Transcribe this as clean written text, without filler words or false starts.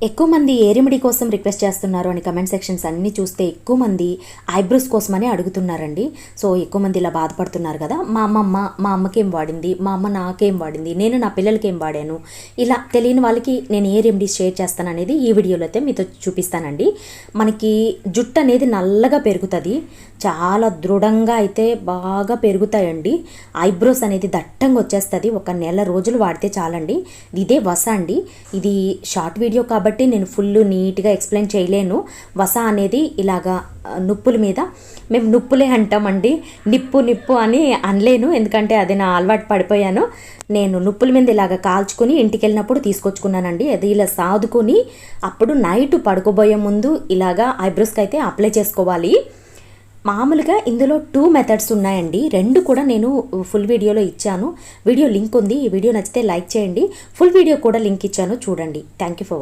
ఎక్కువ మంది ఏ రెమెడీ కోసం రిక్వెస్ట్ చేస్తున్నారు అని కమెంట్ సెక్షన్స్ అన్నీ చూస్తే ఎక్కువ మంది ఐబ్రోస్ కోసమని అడుగుతున్నారండి. సో ఎక్కువ మంది ఇలా బాధపడుతున్నారు కదా, మా అమ్మకేం వాడింది, మా అమ్మ నాకేం వాడింది, నేను నా పిల్లలకి ఏం వాడాను, ఇలా తెలియని వాళ్ళకి నేను ఏ రెమెడీస్ షేర్ చేస్తాను అనేది ఈ వీడియోలో అయితే మీతో చూపిస్తానండి. మనకి జుట్టు అనేది నల్లగా పెరుగుతుంది, చాలా దృఢంగా అయితే బాగా పెరుగుతాయండి. ఐబ్రోస్ అనేది దట్టంగా వచ్చేస్తుంది. ఒక నెల రోజులు వాడితే చాలండి. ఇదే వస అండి. ఇది షార్ట్ వీడియో కాబట్టి నేను ఫుల్ నీట్గా ఎక్స్ప్లెయిన్ చేయలేను. వస అనేది ఇలాగా నుప్పుల మీద, మేము నుప్పులే అంటామండి, నిప్పు అని అనలేను, ఎందుకంటే అది నా అలవాటు పడిపోయాను. నేను నుప్పుల మీద ఇలాగ కాల్చుకొని ఇంటికి వెళ్ళినప్పుడు తీసుకొచ్చుకున్నానండి. అది ఇలా సాదుకొని అప్పుడు నైట్ పడుకోబోయే ముందు ఇలాగా ఐబ్రోస్కి అయితే అప్లై చేసుకోవాలి. మామూలుగా ఇందులో 2 మెథడ్స్ ఉన్నాయండి. 2 కూడా నేను ఫుల్ వీడియోలో ఇచ్చాను. వీడియో లింక్ ఉంది. ఈ వీడియో నచ్చితే లైక్ చేయండి. ఫుల్ వీడియో కూడా లింక్ ఇచ్చాను, చూడండి. Thank you for watching.